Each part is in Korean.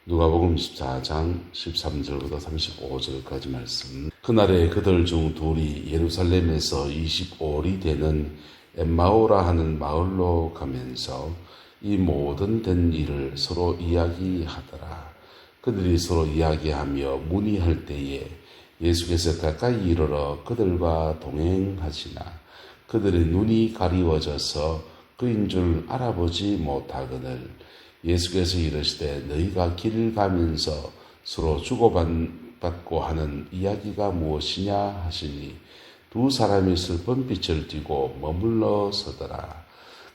누가복음 14장 13절부터 35절까지 말씀. 그날에 그들 중 둘이 예루살렘에서 25里되는 엠마오라 하는 마을로 가면서 이 모든 된 일을 서로 이야기하더라. 그들이 서로 이야기하며 문의할 때에 예수께서 가까이 이르러 그들과 동행하시나 그들의 눈이 가리워져서 그인 줄 알아보지 못하거늘 예수께서 이르시되 너희가 길 가면서 서로 주고받고 하는 이야기가 무엇이냐 하시니 두 사람이 슬픈 빛을 띠고 머물러 서더라.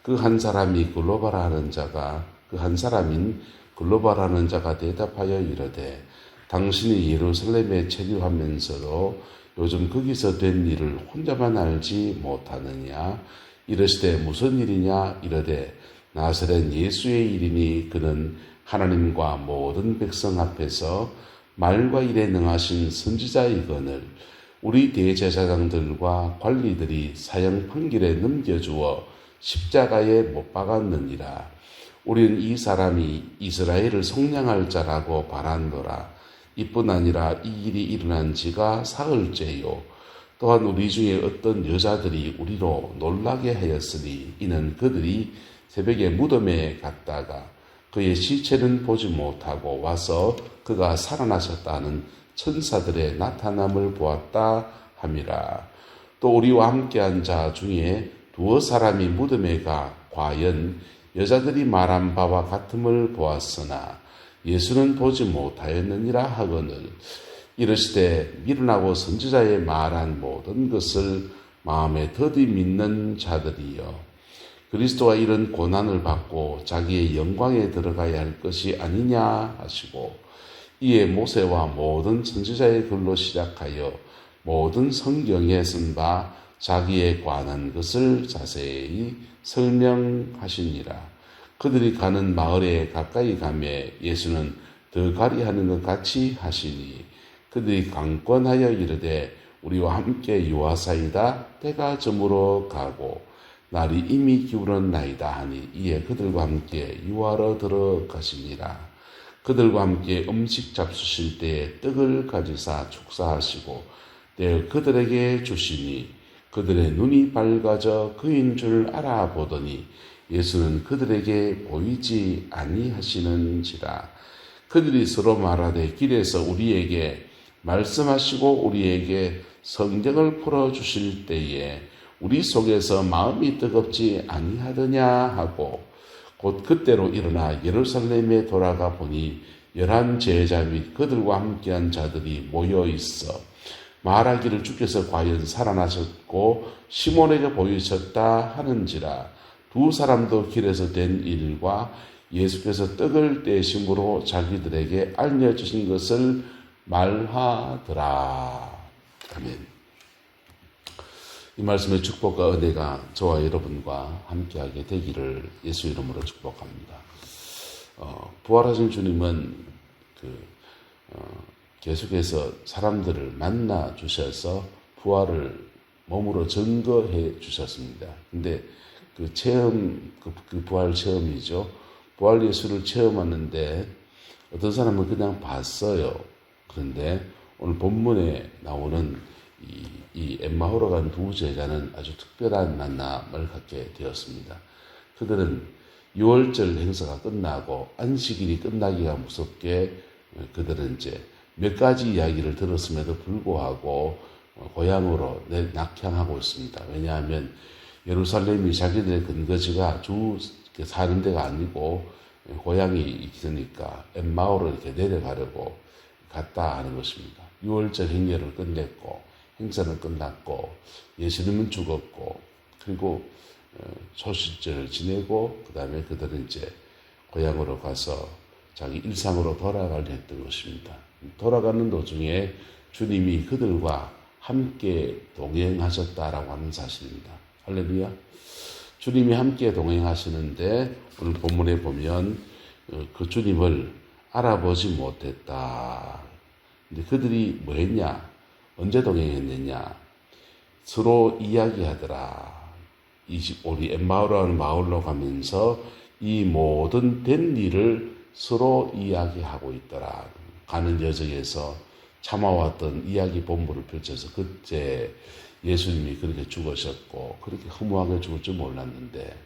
그 한 사람이 글로바라 하는 자가 그 한 사람인 글로바라 하는 자가 대답하여 이르되 당신이 예루살렘에 체류하면서도 요즘 거기서 된 일을 혼자만 알지 못하느냐? 이르시되 무슨 일이냐? 이르되 나사렛 예수의 일이니 그는 하나님과 모든 백성 앞에서 말과 일에 능하신 선지자이거늘 우리 대제사장들과 관리들이 사형 판결에 넘겨주어 십자가에 못 박았느니라. 우리는 이 사람이 이스라엘을 속량할 자라고 바란노라. 이뿐 아니라 이 일이 일어난 지가 사흘째요. 또한 우리 중에 어떤 여자들이 우리로 놀라게 하였으니 이는 그들이 새벽에 무덤에 갔다가 그의 시체는 보지 못하고 와서 그가 살아나셨다는 천사들의 나타남을 보았다 함이라. 또 우리와 함께한 자 중에 두어 사람이 무덤에 가 과연 여자들이 말한 바와 같음을 보았으나 예수는 보지 못하였느니라 하거늘 이르시되 미련하고 선지자의 말한 모든 것을 마음에 더디 믿는 자들이여 그리스도가 이런 고난을 받고 자기의 영광에 들어가야 할 것이 아니냐 하시고 이에 모세와 모든 선지자의 글로 시작하여 모든 성경에 쓴 바 자기에 관한 것을 자세히 설명하시니라. 그들이 가는 마을에 가까이 가매 예수는 더 가리하는 것 같이 하시니 그들이 강권하여 이르되 우리와 함께 유하사이다 때가 저물어 가고 날이 이미 기울었나이다 하니 이에 그들과 함께 유하러 들어가시니라. 그들과 함께 음식 잡수실 때에 떡을 가지사 축사하시고 떼어 그들에게 주시니 그들의 눈이 밝아져 그인 줄 알아보더니 예수는 그들에게 보이지 아니하시는지라. 그들이 서로 말하되 길에서 우리에게 말씀하시고 우리에게 성경을 풀어주실 때에 우리 속에서 마음이 뜨겁지 아니하더냐 하고 곧 그때로 일어나 예루살렘에 돌아가 보니 11 제자 및 그들과 함께한 자들이 모여 있어 말하기를 주께서 과연 살아나셨고 시몬에게 보이셨다 하는지라. 두 사람도 길에서 된 일과 예수께서 떡을 떼심으로 자기들에게 알려주신 것을 말하더라. 아멘. 이 말씀의 축복과 은혜가 저와 여러분과 함께하게 되기를 예수 이름으로 축복합니다. 부활하신 주님은 계속해서 사람들을 만나 주셔서 부활을 몸으로 증거해 주셨습니다. 근데 그 체험, 그 부활 체험이죠. 부활 예수를 체험하는데 어떤 사람은 그냥 봤어요. 그런데 오늘 본문에 나오는 이 엠마오로 간 두 제자는 아주 특별한 만남을 갖게 되었습니다. 그들은 6월절 행사가 끝나고 안식일이 끝나기가 무섭게 그들은 이제 몇 가지 이야기를 들었음에도 불구하고 고향으로 낙향하고 있습니다. 왜냐하면 예루살렘이 자기들의 근거지가 주 사는 데가 아니고 고향이 있으니까 엠마오로 이렇게 내려가려고 갔다 하는 것입니다. 6월절 행렬을 끝냈고 행사는 끝났고 예수님은 죽었고 그리고 초실절을 지내고 그 다음에 그들은 이제 고향으로 가서 자기 일상으로 돌아가려 했던 것입니다. 돌아가는 도중에 주님이 그들과 함께 동행하셨다라고 하는 사실입니다. 할렐루야. 주님이 함께 동행하시는데 오늘 본문에 보면 그 주님을 알아보지 못했다. 근데 그들이 뭐 했냐? 언제 동행했느냐? 서로 이야기하더라. 25리 엠마오라는 마을로 가면서 이 모든 된 일을 서로 이야기하고 있더라. 가는 여정에서 참아왔던 이야기 본부를 펼쳐서 그때 예수님이 그렇게 죽으셨고 그렇게 허무하게 죽을 줄 몰랐는데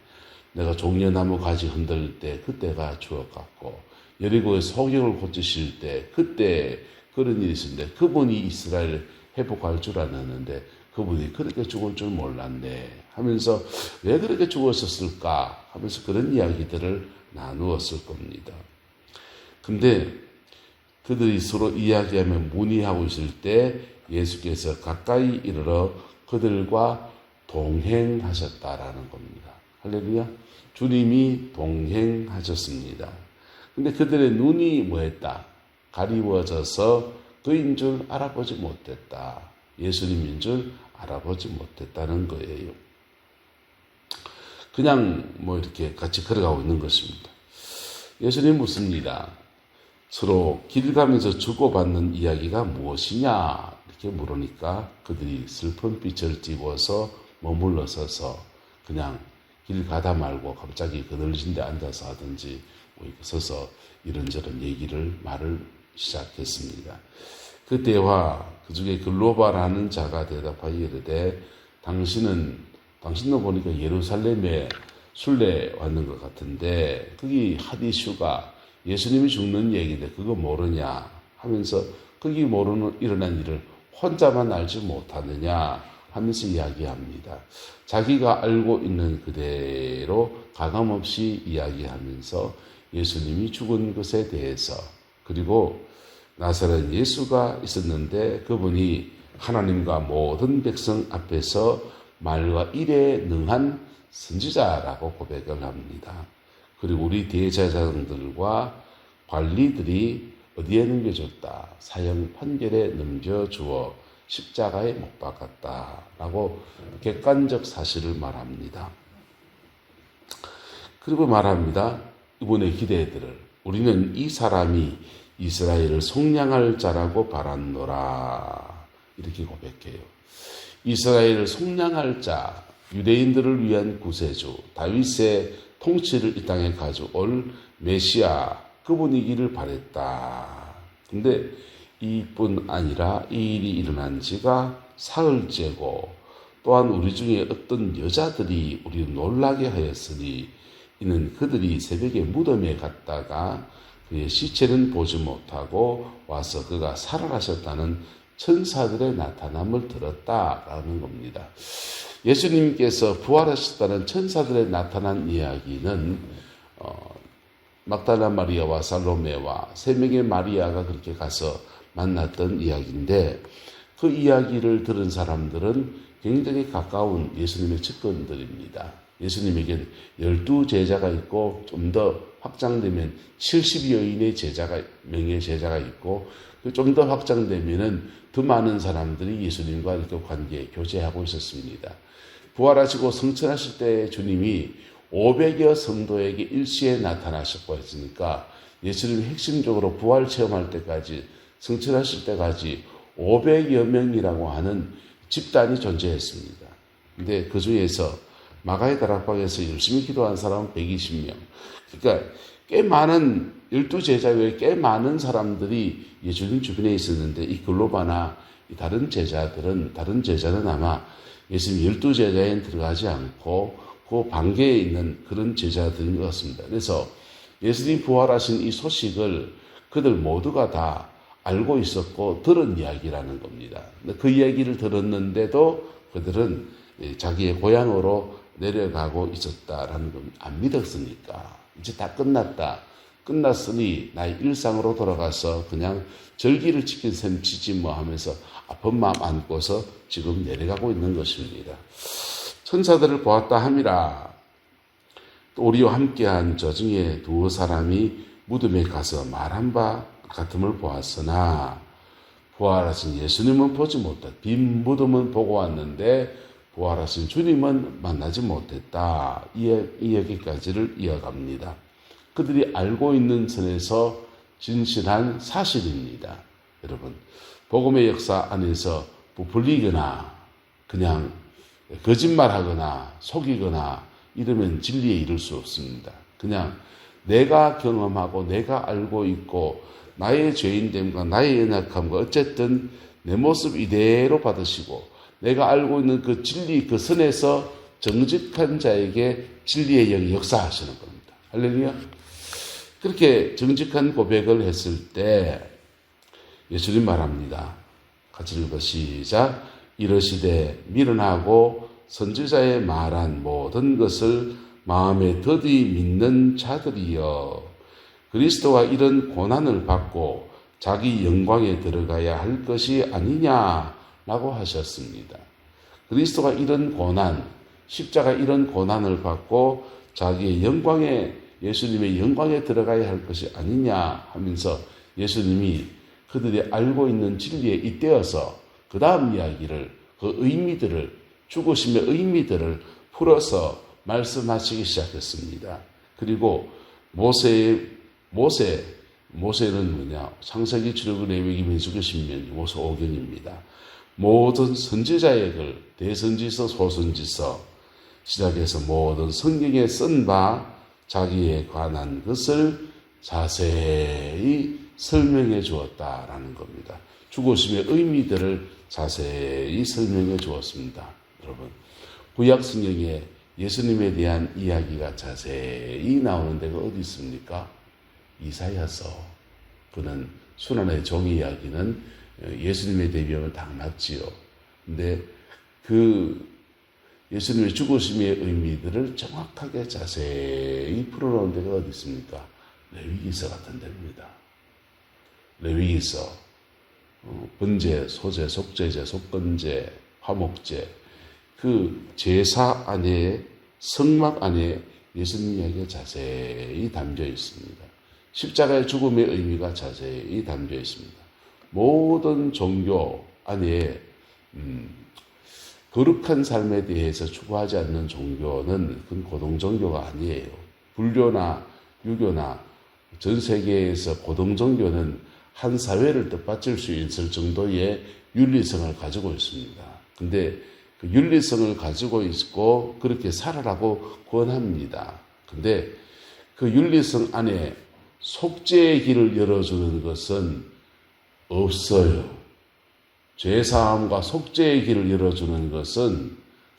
내가 종려나무 가지 흔들 때 그때가 추억 같고 여리고의 소경을 고치실 때 그때 그런 일이 있었는데 그분이 이스라엘을 회복할 줄 알았는데 그분이 그렇게 죽을 줄 몰랐네 하면서 왜 그렇게 죽었었을까 하면서 그런 이야기들을 나누었을 겁니다. 근데 그들이 서로 이야기하며 문의하고 있을 때 예수께서 가까이 이르러 그들과 동행하셨다라는 겁니다. 할렐루야. 주님이 동행하셨습니다. 근데 그들의 눈이 뭐했다? 가리워져서 그인 줄 알아보지 못했다. 예수님인 줄 알아보지 못했다는 거예요. 그냥 이렇게 같이 걸어가고 있는 것입니다. 예수님 묻습니다. 서로 길 가면서 주고받는 이야기가 무엇이냐? 이렇게 물으니까 그들이 슬픈 빛을 띠고서 머물러 서서 그냥 길 가다 말고 갑자기 그늘진 데 앉아서 하든지 서서 이런저런 말을 시작했습니다. 그 대화, 그 중에 글로바라는 자가 대답하여 이르되 당신도 보니까 예루살렘에 순례 왔는 것 같은데 거기 핫이슈가 예수님이 죽는 얘기인데 그거 모르냐 하면서 거기 모르는 일어난 일을 혼자만 알지 못하느냐 하면서 이야기합니다. 자기가 알고 있는 그대로 가감없이 이야기하면서 예수님이 죽은 것에 대해서 그리고 나사렛 예수가 있었는데 그분이 하나님과 모든 백성 앞에서 말과 일에 능한 선지자라고 고백을 합니다. 그리고 우리 대제사장들과 관리들이 어디에 넘겨줬다? 사형 판결에 넘겨주어 십자가에 못 박았다라고 객관적 사실을 말합니다. 그리고 말합니다. 이번의 기대들을 우리는 이 사람이 이스라엘을 속량할 자라고 바란노라 이렇게 고백해요. 이스라엘을 속량할 자, 유대인들을 위한 구세주, 다윗의 통치를 이 땅에 가져올 메시아 그분이기를 바랬다. 근데 이뿐 아니라 이 일이 일어난 지가 사흘째고 또한 우리 중에 어떤 여자들이 우리를 놀라게 하였으니 이는 그들이 새벽에 무덤에 갔다가 그의 시체는 보지 못하고 와서 그가 살아나셨다는 천사들의 나타남을 들었다라는 겁니다. 예수님께서 부활하셨다는 천사들의 나타난 이야기는 막달라 마리아와 살로메와 세 명의 마리아가 그렇게 가서 만났던 이야기인데 그 이야기를 들은 사람들은 굉장히 가까운 예수님의 측근들입니다. 예수님에게 12제자가 있고 좀 더 확장되면 70여인의 명예 제자가 있고 좀 더 확장되면은 더 많은 사람들이 예수님과 이렇게 관계, 교제하고 있었습니다. 부활하시고 성천하실 때 주님이 500여 성도에게 일시에 나타나셨고 했으니까 예수님이 핵심적으로 부활 체험할 때까지 성천하실 때까지 500여 명이라고 하는 집단이 존재했습니다. 근데 그 중에서 마가의 다락방에서 열심히 기도한 사람은 120명. 그러니까 꽤 많은 12제자 외에 꽤 많은 사람들이 예수님 주변에 있었는데 이 글로바나 다른 제자는 아마 예수님 12제자에 들어가지 않고 그 반계에 있는 그런 제자들인 것 같습니다. 그래서 예수님 부활하신 이 소식을 그들 모두가 다 알고 있었고 들은 이야기라는 겁니다. 그 이야기를 들었는데도 그들은 자기의 고향으로 내려가고 있었다라는 겁니다. 안 믿었으니까 이제 다 끝났으니 나의 일상으로 돌아가서 그냥 절기를 지킨 셈 치지 뭐 하면서 아픈 마음 안고서 지금 내려가고 있는 것입니다. 천사들을 보았다 함이라. 또 우리와 함께한 저 중에 두 사람이 무덤에 가서 말한 바 같음을 보았으나 부활하신 예수님은 보지 못했다. 빈 무덤은 보고 왔는데 부활하신 주님은 만나지 못했다. 이 얘기까지를 이어갑니다. 그들이 알고 있는 선에서 진실한 사실입니다. 여러분, 복음의 역사 안에서 부풀리거나 그냥 거짓말하거나 속이거나 이러면 진리에 이를 수 없습니다. 그냥 내가 경험하고 내가 알고 있고 나의 죄인됨과 나의 연약함과 어쨌든 내 모습 이대로 받으시고 내가 알고 있는 그 진리 그 선에서 정직한 자에게 진리의 영이 역사하시는 겁니다. 할렐루야. 그렇게 정직한 고백을 했을 때 예수님 말합니다. 같이 읽어 시작. 이르시되 미련하고 선지자의 말한 모든 것을 마음에 더디 믿는 자들이여 그리스도가 이런 고난을 받고 자기 영광에 들어가야 할 것이 아니냐라고 하셨습니다. 그리스도가 이런 고난, 십자가 이런 고난을 받고 자기의 영광에 예수님의 영광에 들어가야 할 것이 아니냐 하면서 예수님이 그들이 알고 있는 진리에 잇대어서 그 다음 이야기를 그 의미들을 죽으심의 의미들을 풀어서 말씀하시기 시작했습니다. 그리고 모세는 뭐냐? 창세기, 출애굽, 레위기, 민수기, 신명기, 모세 5경입니다. 모든 선지자의 글, 대선지서, 소선지서 시작해서 모든 성경에 쓴 바 자기에 관한 것을 자세히 설명해 주었다라는 겁니다. 죽으심의 의미들을 자세히 설명해 주었습니다. 여러분, 구약 성경에 예수님에 대한 이야기가 자세히 나오는 데가 어디 있습니까? 이사야서. 그는 순환의 종의 이야기는 예수님에 대비하면 다 맞지요. 근데 그 예수님의 죽으심의 의미들을 정확하게 자세히 풀어놓은 데가 어디 있습니까? 레위기서 같은 데입니다. 레위기서, 번제, 소제, 속제제, 속건제, 화목제, 그 제사 안에, 성막 안에 예수님 이야기가 자세히 담겨 있습니다. 십자가의 죽음의 의미가 자세히 담겨 있습니다. 모든 종교 안에 거룩한 삶에 대해서 추구하지 않는 종교는 그건 고등종교가 아니에요. 불교나 유교나 전 세계에서 고등종교는 한 사회를 뜻받칠 수 있을 정도의 윤리성을 가지고 있습니다. 근데 그 윤리성을 가지고 있고 그렇게 살아라고 권합니다. 근데 그 윤리성 안에 속죄의 길을 열어주는 것은 없어요. 죄사함과 속죄의 길을 열어주는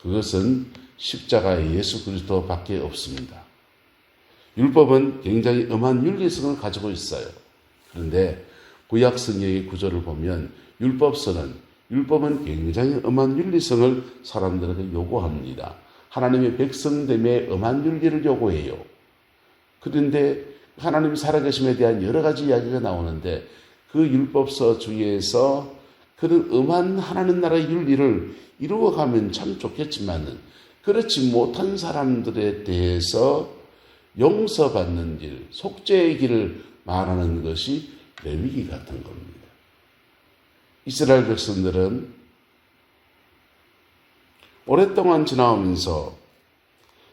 그것은 십자가의 예수 그리스도밖에 없습니다. 율법은 굉장히 엄한 윤리성을 가지고 있어요. 그런데 구약 성경의 구조를 보면 율법은 굉장히 엄한 윤리성을 사람들에게 요구합니다. 하나님의 백성됨에 엄한 윤리를 요구해요. 그런데 하나님이 살아계심에 대한 여러 가지 이야기가 나오는데 그 율법서 중에서 그런 엄한 하나님 나라의 윤리를 이루어가면 참 좋겠지만은 그렇지 못한 사람들에 대해서 용서받는 길, 속죄의 길을 말하는 것이 레위기 같은 겁니다. 이스라엘 백성들은 오랫동안 지나오면서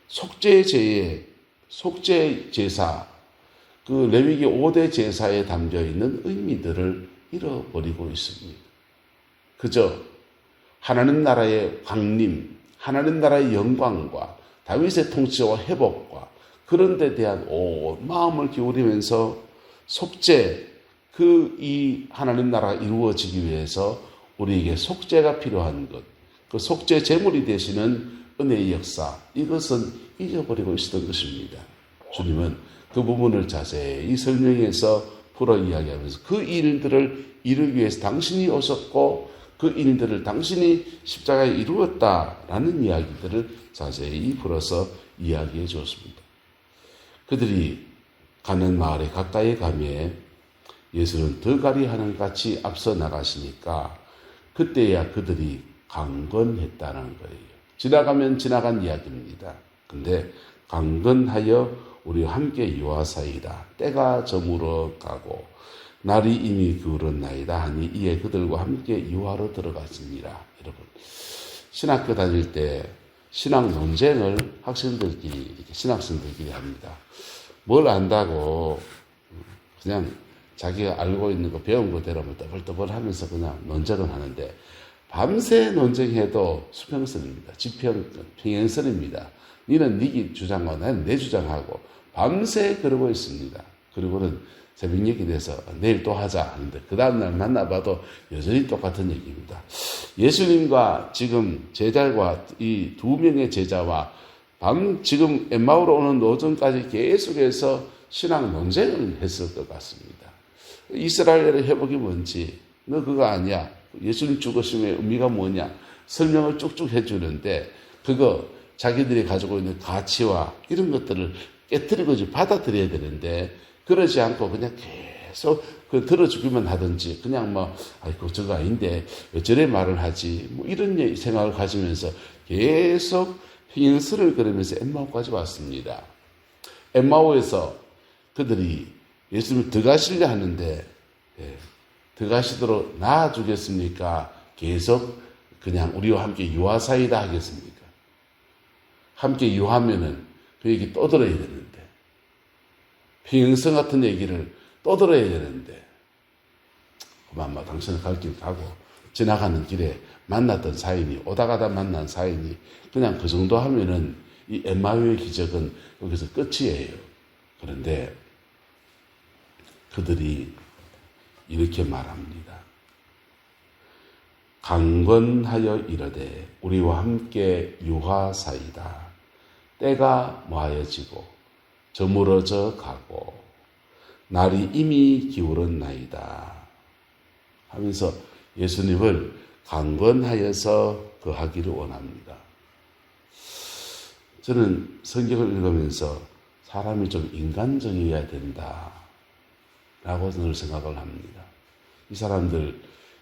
속죄 제사, 그 레위기 5대 제사에 담겨 있는 의미들을 잃어버리고 있습니다. 그저 하나님 나라의 강림, 하나님 나라의 영광과 다윗의 통치와 회복과 그런 데 대한 온 마음을 기울이면서 속죄, 이 하나님 나라가 이루어지기 위해서 우리에게 속죄가 필요한 것, 그 속죄 제물이 되시는 은혜의 역사, 이것은 잊어버리고 있었던 것입니다. 주님은 그 부분을 자세히 설명해서 풀어 이야기하면서 그 일들을 이루기 위해서 당신이 오셨고 그 일들을 당신이 십자가에 이루었다라는 이야기들을 자세히 풀어서 이야기해 주었습니다. 그들이 가는 마을에 가까이 가면 예수는 더가리 하는 같이 앞서 나가시니까 그때야 그들이 강건했다는 거예요. 지나가면 지나간 이야기입니다. 근데 강건하여 우리와 함께 유하사이다. 때가 저물어 가고 날이 이미 그을었나이다 하니 이에 그들과 함께 유하로 들어갔습니다. 여러분, 신학교 다닐 때 신학 논쟁을 학생들끼리, 신학생들끼리 합니다. 뭘 안다고 그냥 자기가 알고 있는 거 배운 거대로 떠벌떠벌 하면서 그냥 논쟁을 하는데 밤새 논쟁해도 수평선입니다. 평행선입니다. 니는 네 주장하고 나는 내 주장하고 밤새 그러고 있습니다. 그리고는 새벽녘이 돼서 내일 또 하자 하는데 그 다음날 만나봐도 여전히 똑같은 얘기입니다. 예수님과 지금 제자와 이 두 명의 제자와 지금 엠마오로 오는 오전까지 계속해서 신앙 논쟁을 했을 것 같습니다. 이스라엘의 회복이 뭔지, 너 그거 아니야. 예수님 죽으심의 의미가 뭐냐. 설명을 쭉쭉 해주는데 그거 자기들이 가지고 있는 가치와 이런 것들을 깨뜨리고 받아들여야 되는데 그러지 않고 그냥 계속 그 들어주기만 하든지 그냥 아이고 저거 아닌데 왜 저래 말을 하지 뭐 이런 생각을 가지면서 계속 행설을 걸으면서 엠마오까지 왔습니다. 엠마오에서 그들이 예수님을 들어가시려 하는데 들어가시도록 놔주겠습니까? 계속 그냥 우리와 함께 유하사이다 하겠습니까? 함께 유하면은 그 얘기 떠들어야 되는데 평생 같은 얘기를 떠들어야 되는데 그만 당신은 갈 길 가고 지나가는 길에 만났던 사인이 오다 가다 만난 사인이 그냥 그 정도 하면은 이 엠마오의 기적은 여기서 끝이에요. 그런데 그들이 이렇게 말합니다. 강건하여 이르되 우리와 함께 유하사이다. 때가 모하여지고 저물어져 가고 날이 이미 기울었나이다 하면서 예수님을 강건하여서 거하기를 원합니다. 저는 성경을 읽으면서 사람이 좀 인간적이어야 된다라고 늘 생각을 합니다. 이 사람들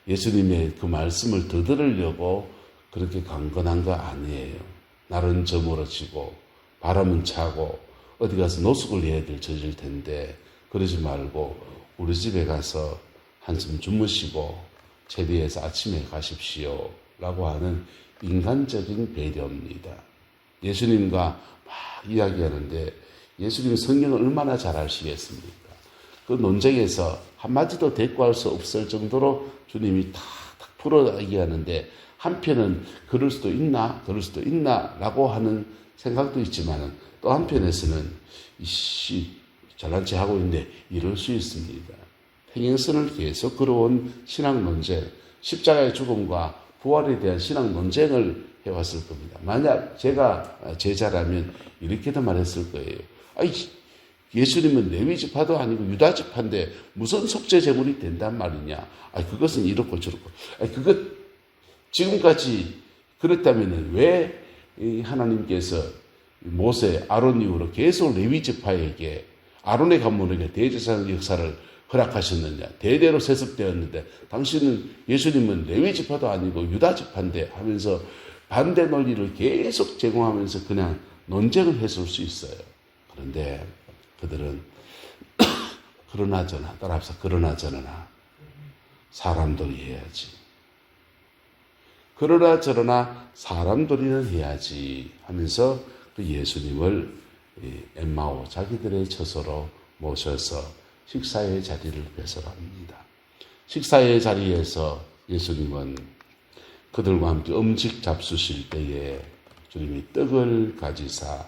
예수님의 그 말씀을 더 들으려고 그렇게 강건한 거 아니에요. 날은 저물어지고 바람은 차고 어디 가서 노숙을 해야 될 처질 텐데 그러지 말고 우리 집에 가서 한숨 주무시고 체리에서 아침에 가십시오 라고 하는 인간적인 배려입니다. 예수님과 막 이야기하는데 예수님 성경을 얼마나 잘 아시겠습니까? 그 논쟁에서 한마디도 대꾸할 수 없을 정도로 주님이 탁탁 풀어 얘기하는데 한편은 그럴 수도 있나 라고 하는 생각도 있지만 또 한편에서는 잘난 체 하고 있는데 이럴 수 있습니다. 행행선을 계속 걸어온 신앙 논쟁, 십자가의 죽음과 부활에 대한 신앙 논쟁을 해왔을 겁니다. 만약 제가 제자라면 이렇게도 말했을 거예요. 예수님은 레위 지파도 아니고 유다 지파인데 무슨 속죄 제물이 된단 말이냐. 그것은 이렇고 저렇고. 그것 지금까지 그랬다면 왜 하나님께서 모세, 아론 이후로 계속 레위 지파에게 아론의 가문에게 대제사장 역사를 허락하셨느냐. 대대로 세습되었는데 당신은 예수님은 레위 지파도 아니고 유다 지파인데 하면서 반대 논리를 계속 제공하면서 그냥 논쟁을 했을 수 있어요. 그런데 그들은 그러나 저러나 사람들이 해야지. 그러나 저러나 사람들이는 해야지 하면서 그 예수님을 엠마오 자기들의 처소로 모셔서 식사의 자리를 배설합니다. 식사의 자리에서 예수님은 그들과 함께 음식 잡수실 때에 주님이 떡을 가지사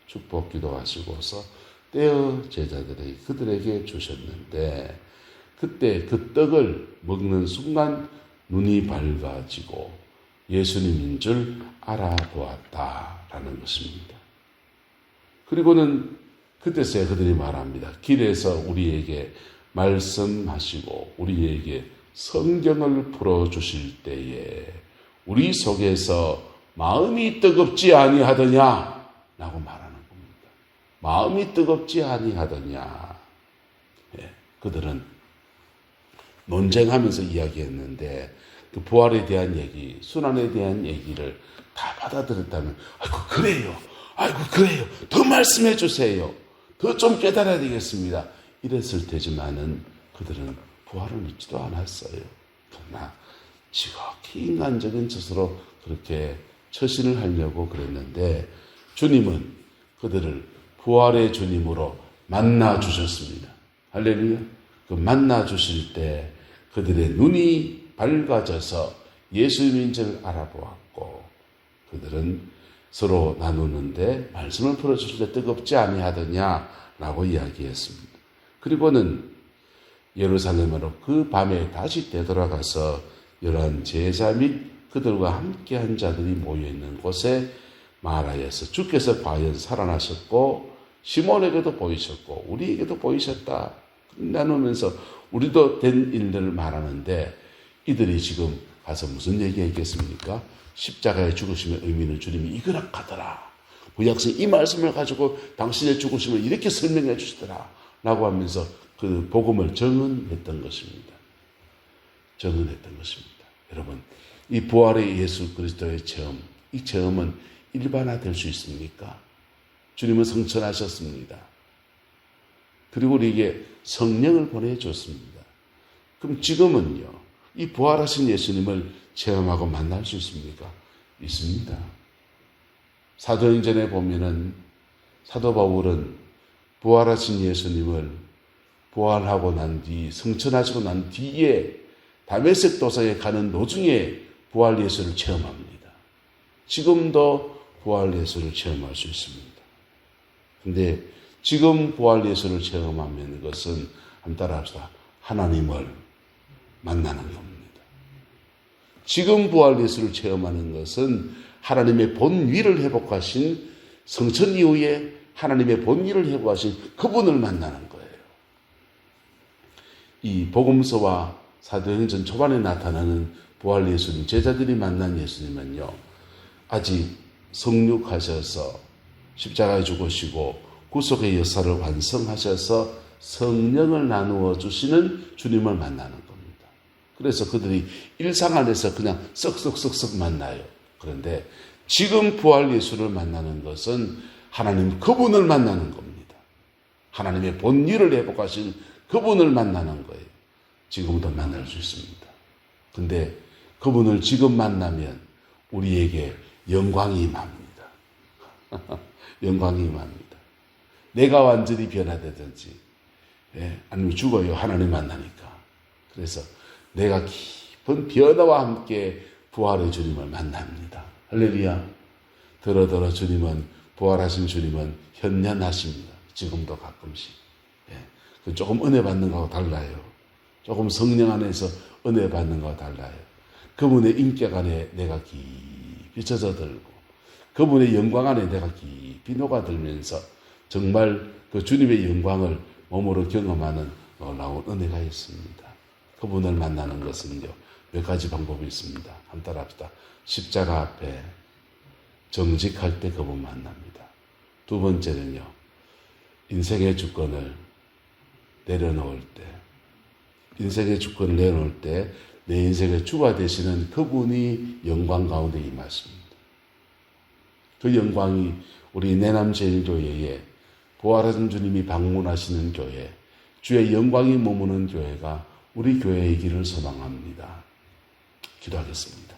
축복 기도하시고서 떼어 제자들에게 그들에게 주셨는데 그때 그 떡을 먹는 순간 눈이 밝아지고 예수님인 줄 알아보았다라는 것입니다. 그리고는 그때서야 그들이 말합니다. 길에서 우리에게 말씀하시고 우리에게 성경을 풀어주실 때에 우리 속에서 마음이 뜨겁지 아니하더냐 라고 말하는 겁니다. 마음이 뜨겁지 아니하더냐. 그들은 논쟁하면서 이야기했는데 그 부활에 대한 얘기, 순환에 대한 얘기를 다 받아들였다면 그래요. 더 말씀해 주세요. 더 좀 깨달아야 되겠습니다. 이랬을 테지만은 그들은 부활을 믿지도 않았어요. 그러나 지극히 인간적인 뜻으로 그렇게 처신을 하려고 그랬는데 주님은 그들을 부활의 주님으로 만나 주셨습니다. 할렐루야. 그 만나 주실 때 그들의 눈이 밝아져서 예수님인 줄 알아보았고 그들은 서로 나누는데 말씀을 풀어줄 때 뜨겁지 아니하더냐라고 이야기했습니다. 그리고는 예루살렘으로 그 밤에 다시 되돌아가서 11 제자 및 그들과 함께한 자들이 모여있는 곳에 말하여서 주께서 과연 살아나셨고 시몬에게도 보이셨고 우리에게도 보이셨다 나누면서 우리도 된 일들을 말하는데 이들이 지금 가서 무슨 얘기했겠습니까? 십자가의 죽으심의 의미는 주님이 이거락하더라. 구약성 이 말씀을 가지고 당신의 죽으심을 이렇게 설명해 주시더라 라고 하면서 그 복음을 정언했던 것입니다. 정언했던 것입니다. 여러분, 이 부활의 예수 그리스도의 체험, 이 체험은 일반화될 수 있습니까? 주님은 성천하셨습니다. 그리고 우리에게 성령을 보내줬습니다. 그럼 지금은요, 이 부활하신 예수님을 체험하고 만날 수 있습니까? 있습니다. 사도행전에 보면은 사도 바울은 부활하신 예수님을 부활하고 난 뒤, 성천하시고 난 뒤에 다메섹 도상에 가는 도중에 부활 예수를 체험합니다. 지금도 부활 예수를 체험할 수 있습니다. 근데 지금 부활 예수를 체험하면 그것은 한번 따라합시다. 하나님을 만나는 겁니다. 지금 부활 예수를 체험하는 것은 하나님의 본위를 회복하신 성천 이후에 하나님의 본위를 회복하신 그분을 만나는 거예요. 이 복음서와 사도행전 초반에 나타나는 부활 예수님, 제자들이 만난 예수님은요, 아직 성육하셔서 십자가에 죽으시고 구속의 역사를 완성하셔서 성령을 나누어 주시는 주님을 만나는 겁니다. 그래서 그들이 일상 안에서 그냥 썩썩썩썩 만나요. 그런데 지금 부활 예수를 만나는 것은 하나님 그분을 만나는 겁니다. 하나님의 본위를 회복하신 그분을 만나는 거예요. 지금도 만날 수 있습니다. 근데 그분을 지금 만나면 우리에게 영광이 임합니다. 영광이 임합니다. 내가 완전히 변화되든지 아니면 죽어요. 하나님 만나니까. 그래서 내가 깊은 변화와 함께 부활의 주님을 만납니다. 할렐루야. 더러 주님은 부활하신 주님은 현현하십니다. 지금도 가끔씩. 조금 은혜 받는 거하고 달라요. 조금 성령 안에서 은혜 받는 거와 달라요. 그분의 인격 안에 내가 깊이 젖어들고 그분의 영광 안에 내가 깊이 녹아들면서 정말 그 주님의 영광을 몸으로 경험하는 놀라운 은혜가 있습니다. 그분을 만나는 것은요, 몇 가지 방법이 있습니다. 한번 따라합시다. 십자가 앞에 정직할 때 그분 만납니다. 두 번째는요, 인생의 주권을 내려놓을 때, 인생의 주권을 내려놓을 때 내 인생의 주가 되시는 그분이 영광 가운데 임하십니다. 그 영광이 우리 내남제일교회에 부활하신 주님이 방문하시는 교회, 주의 영광이 머무는 교회가 우리 교회이기를 소망합니다. 기도하겠습니다.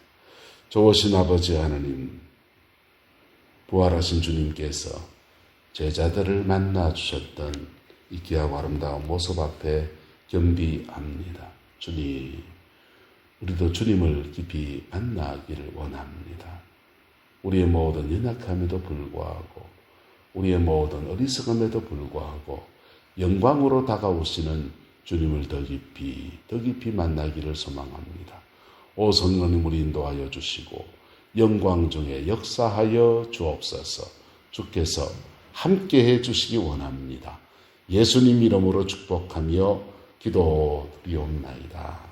좋으신 아버지 하나님, 부활하신 주님께서 제자들을 만나 주셨던 이 귀하고 아름다운 모습 앞에 겸비합니다. 주님, 우리도 주님을 깊이 만나기를 원합니다. 우리의 모든 연약함에도 불구하고, 우리의 모든 어리석음에도 불구하고 영광으로 다가오시는 주님을 더 깊이 만나기를 소망합니다. 오 성령님, 우리 인도하여 주시고 영광 중에 역사하여 주옵소서. 주께서 함께해 주시기 원합니다. 예수님 이름으로 축복하며 기도드리옵나이다.